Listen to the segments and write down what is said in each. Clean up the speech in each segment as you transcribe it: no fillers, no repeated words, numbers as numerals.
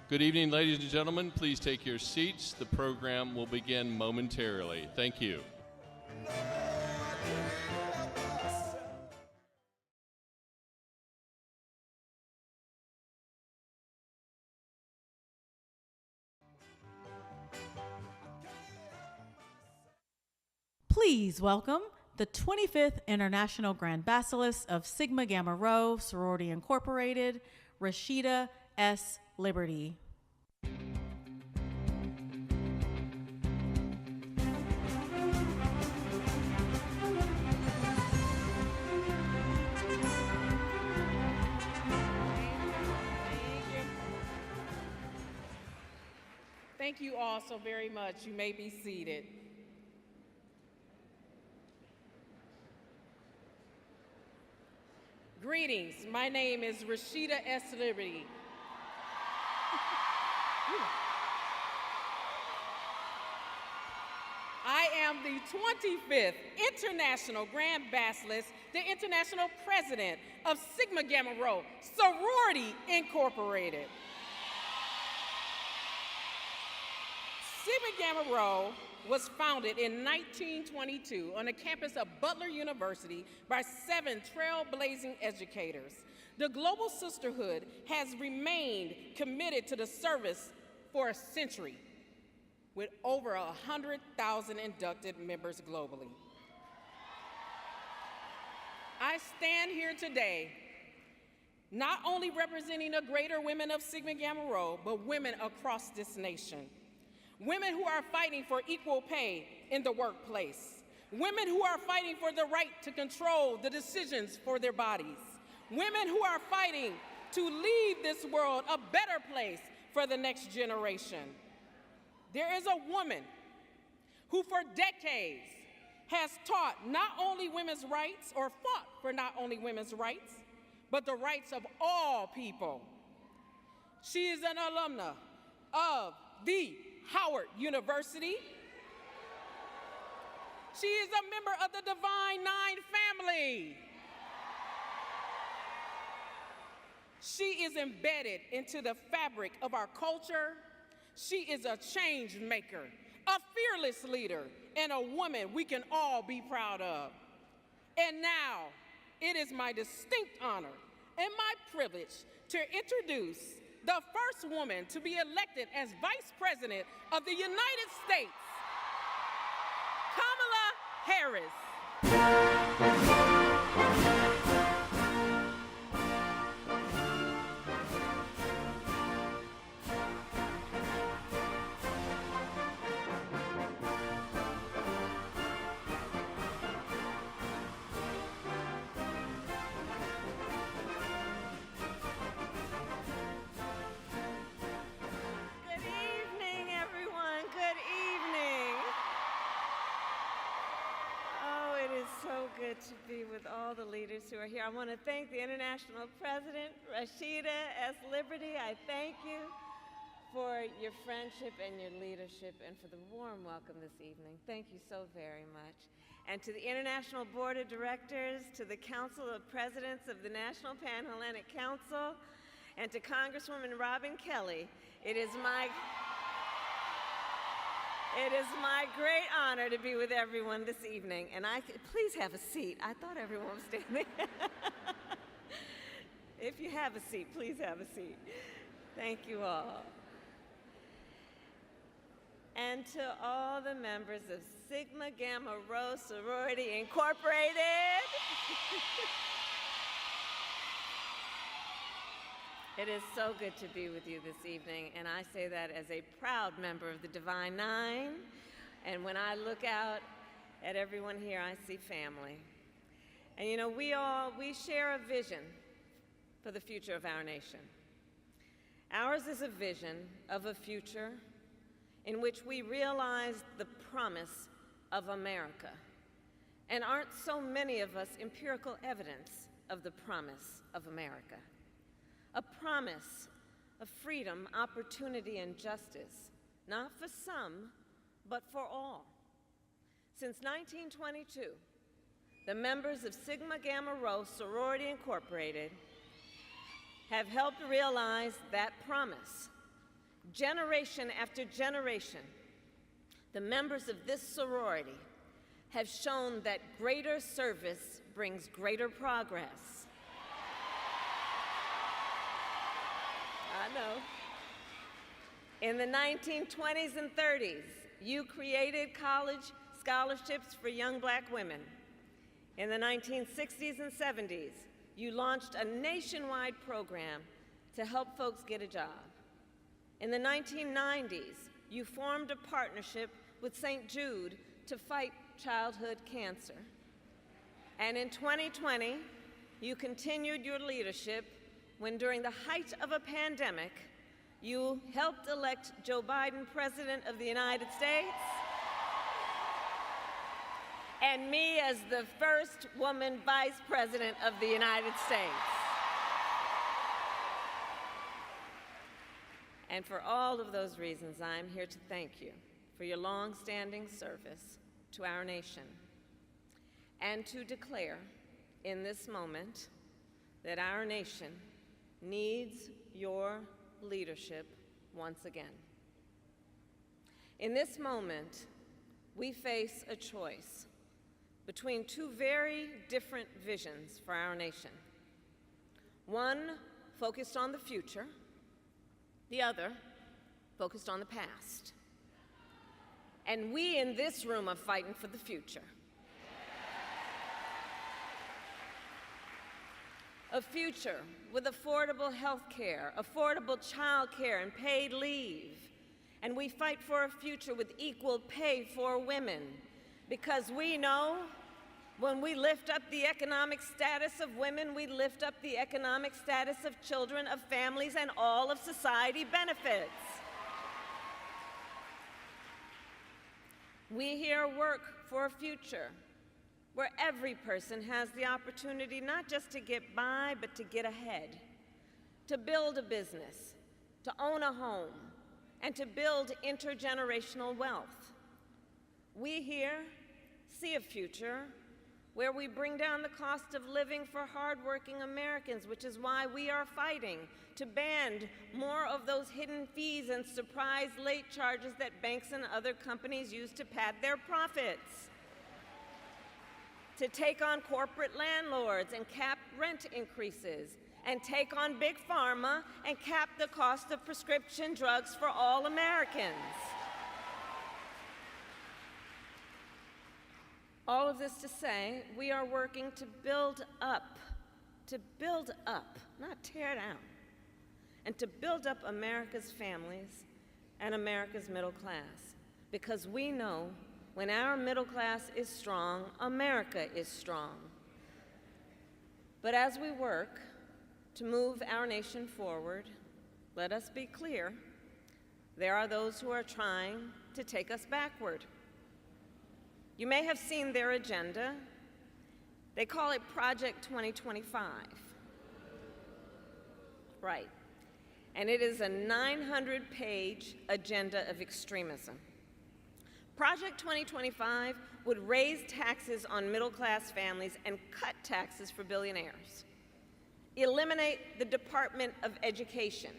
Good evening, ladies and gentlemen. Please take your seats. The program will begin momentarily. Thank you. Please welcome the 25th International Grand Basileus of Sigma Gamma Rho Sorority Incorporated, Rashida S. Liberty. Thank you all so very much. You may be seated. Greetings. My name is Rashida S. Liberty. I am the 25th International Grand Basileus, the International President of Sigma Gamma Rho Sorority Incorporated. Sigma Gamma Rho was founded in 1922 on the campus of Butler University by 7 trailblazing educators. The Global Sisterhood has remained committed to the service for a century, with over 100,000 inducted members globally. I stand here today not only representing the greater women of Sigma Gamma Rho, but women across this nation. Women who are fighting for equal pay in the workplace. Women who are fighting for the right to control the decisions for their bodies. Women who are fighting to leave this world a better place for the next generation. There is a woman who for decades has taught not only women's rights, or fought for not only women's rights, but the rights of all people. She is an alumna of the Howard University. She is a member of the Divine Nine family. She is embedded into the fabric of our culture. She is a change maker, a fearless leader, and a woman we can all be proud of. And now, it is my distinct honor and my privilege to introduce the first woman to be elected as Vice President of the United States, Kamala Harris. Good to be with all the leaders who are here. I want to thank the International President, Rashida S. Liberty. I thank you for your friendship and your leadership and for the warm welcome this evening. Thank you so very much. And to the International Board of Directors, to the Council of Presidents of the National Panhellenic Council, and to Congresswoman Robin Kelly, it is my great honor to be with everyone this evening, and please have a seat. I thought everyone was standing. If you have a seat, please have a seat. Thank you all. And to all the members of Sigma Gamma Rho Sorority Incorporated. It is so good to be with you this evening, and I say that as a proud member of the Divine Nine. And when I look out at everyone here, I see family. And you know, we share a vision for the future of our nation. Ours is a vision of a future in which we realize the promise of America. And aren't so many of us empirical evidence of the promise of America? A promise of freedom, opportunity, and justice, not for some, but for all. Since 1922, the members of Sigma Gamma Rho Sorority Incorporated have helped realize that promise Generation after generation, the members of this sorority have shown that greater service brings greater progress. I know. In the 1920s and 30s, you created college scholarships for young black women. In the 1960s and 70s, you launched a nationwide program to help folks get a job. In the 1990s, you formed a partnership with St. Jude to fight childhood cancer. And in 2020, you continued your leadership when, during the height of a pandemic, you helped elect Joe Biden President of the United States, and me as the first woman Vice President of the United States. And for all of those reasons, I am here to thank you for your long-standing service to our nation, and to declare in this moment that our nation needs your leadership once again. In this moment, we face a choice between two very different visions for our nation. One focused on the future, the other focused on the past. And we in this room are fighting for the future. A future with affordable health care, affordable child care, and paid leave. And we fight for a future with equal pay for women, because we know when we lift up the economic status of women, we lift up the economic status of children, of families, and all of society benefits. We here work for a future where every person has the opportunity not just to get by, but to get ahead, to build a business, to own a home, and to build intergenerational wealth. We here see a future where we bring down the cost of living for hardworking Americans, which is why we are fighting to ban more of those hidden fees and surprise late charges that banks and other companies use to pad their profits, to take on corporate landlords and cap rent increases, and take on big pharma and cap the cost of prescription drugs for all Americans. All of this to say, we are working to build up, not tear down, and to build up America's families and America's middle class. Because we know when our middle class is strong, America is strong. But as we work to move our nation forward, let us be clear, there are those who are trying to take us backward. You may have seen their agenda. They call it Project 2025. Right. And it is a 900-page agenda of extremism. Project 2025 would raise taxes on middle-class families and cut taxes for billionaires, eliminate the Department of Education,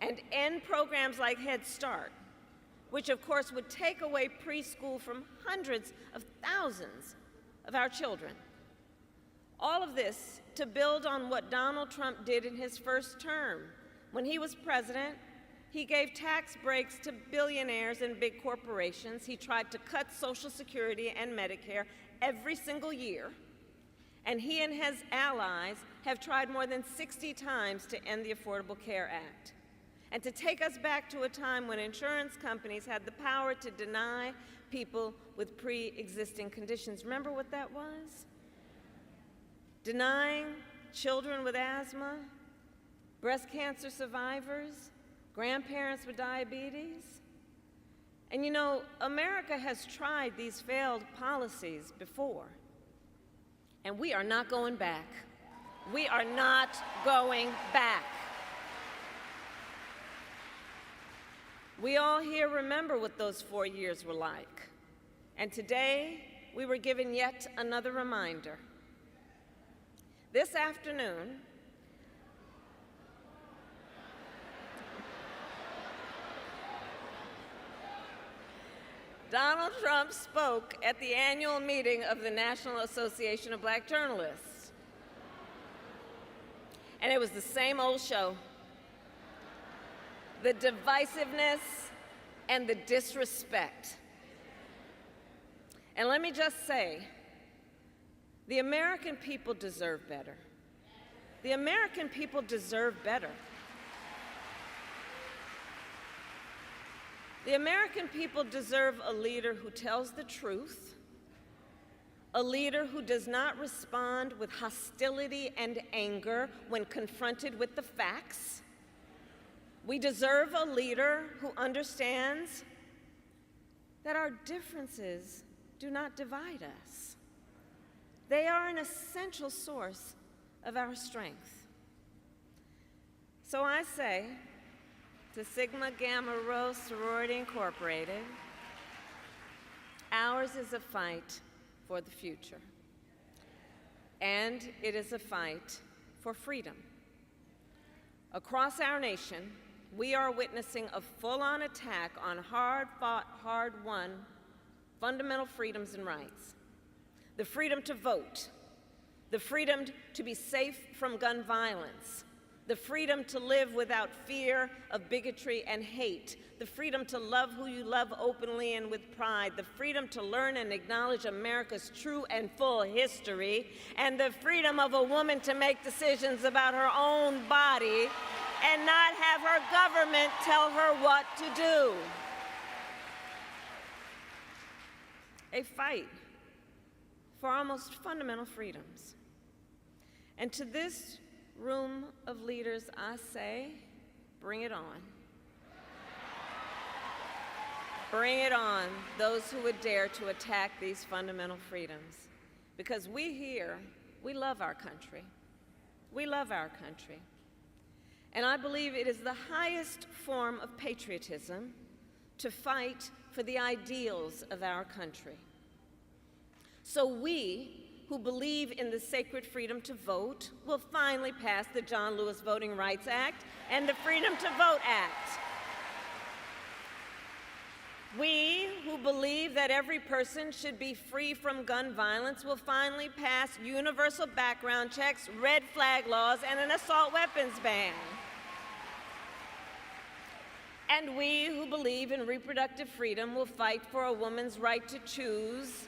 and end programs like Head Start, which of course would take away preschool from hundreds of thousands of our children. All of this to build on what Donald Trump did in his first term. When he was president, he gave tax breaks to billionaires and big corporations. He tried to cut Social Security and Medicare every single year. And he and his allies have tried more than 60 times to end the Affordable Care Act, and to take us back to a time when insurance companies had the power to deny people with pre-existing conditions. Remember what that was? Denying children with asthma, breast cancer survivors, grandparents with diabetes. And you know, America has tried these failed policies before, and we are not going back. We are not going back. We all here remember what those 4 years were like. And today, we were given yet another reminder. This afternoon, Donald Trump spoke at the annual meeting of the National Association of Black Journalists. And it was the same old show. The divisiveness and the disrespect. And let me just say, the American people deserve better. The American people deserve better. The American people deserve a leader who tells the truth, a leader who does not respond with hostility and anger when confronted with the facts. We deserve a leader who understands that our differences do not divide us. They are an essential source of our strength. So I say to Sigma Gamma Rho Sorority Incorporated, ours is a fight for the future, and it is a fight for freedom. Across our nation, we are witnessing a full-on attack on hard-fought, hard-won fundamental freedoms and rights. The freedom to vote, the freedom to be safe from gun violence, the freedom to live without fear of bigotry and hate, the freedom to love who you love openly and with pride, the freedom to learn and acknowledge America's true and full history, and the freedom of a woman to make decisions about her own body and not have her government tell her what to do. A fight for our most fundamental freedoms. And to this room of leaders, I say, bring it on. Bring it on, those who would dare to attack these fundamental freedoms. Because we here, we love our country. We love our country. And I believe it is the highest form of patriotism to fight for the ideals of our country. So we, who believe in the sacred freedom to vote, will finally pass the John Lewis Voting Rights Act and the Freedom to Vote Act. We, who believe that every person should be free from gun violence, will finally pass universal background checks, red flag laws, and an assault weapons ban. And we, who believe in reproductive freedom, will fight for a woman's right to choose,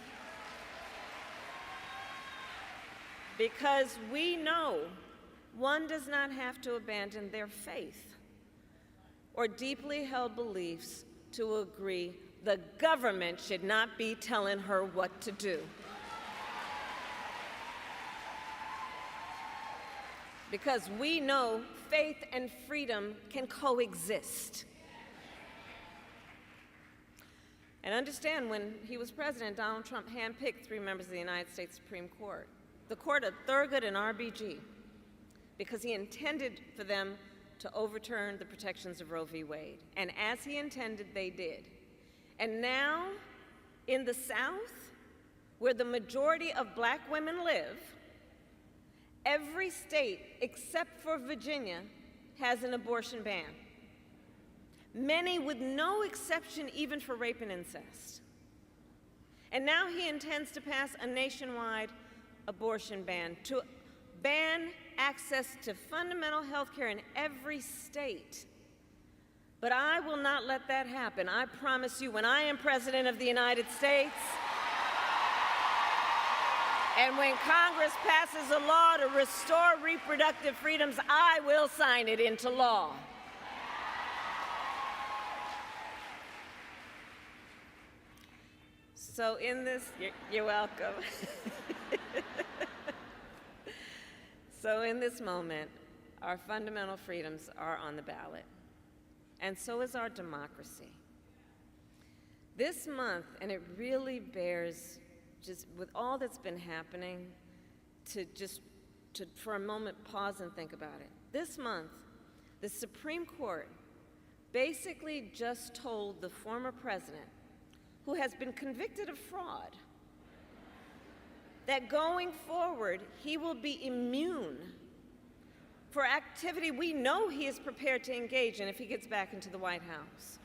because we know one does not have to abandon their faith or deeply held beliefs to agree the government should not be telling her what to do. Because we know faith and freedom can coexist. And understand, when he was president, Donald Trump handpicked 3 members of the United States Supreme Court, the court of Thurgood and RBG, because he intended for them to overturn the protections of Roe v. Wade. And as he intended, they did. And now, in the South, where the majority of black women live, every state except for Virginia has an abortion ban. Many with no exception even for rape and incest. And now he intends to pass a nationwide abortion ban, to ban access to fundamental health care in every state. But I will not let that happen. I promise you, when I am President of the United States, and when Congress passes a law to restore reproductive freedoms, I will sign it into law. So in this, you're welcome. So in this moment, our fundamental freedoms are on the ballot, and so is our democracy. This month, and it really bears, just with all that's been happening, to for a moment pause and think about it. This month, the Supreme Court basically just told the former president, who has been convicted of fraud, that going forward, he will be immune for activity we know he is prepared to engage in if he gets back into the White House.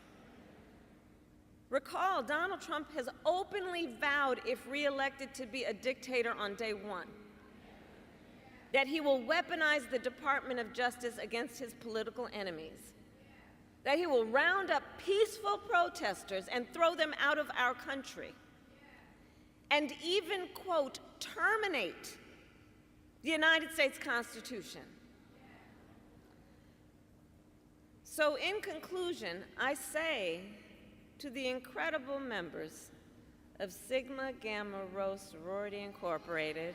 Recall, Donald Trump has openly vowed, if reelected, to be a dictator on day one, that he will weaponize the Department of Justice against his political enemies, that he will round up peaceful protesters and throw them out of our country, and even, quote, terminate the United States Constitution. So in conclusion, I say to the incredible members of Sigma Gamma Rho Sorority Incorporated,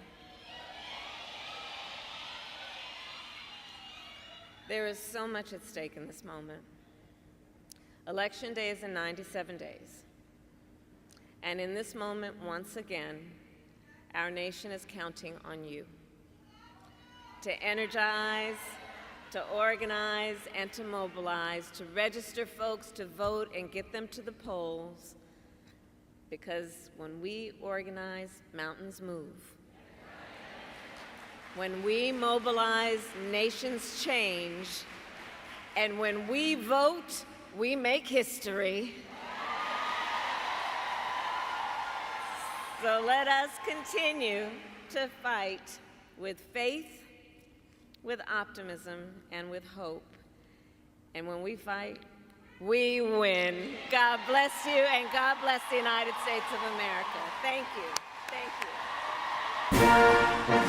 there is so much at stake in this moment. Election day is in 97 days. And in this moment, once again, our nation is counting on you to energize, to organize, and to mobilize, to register folks to vote and get them to the polls. Because when we organize, mountains move. When we mobilize, nations change. And when we vote, we make history. So let us continue to fight with faith, with optimism, and with hope. And when we fight, we win. God bless you, and God bless the United States of America. Thank you. Thank you.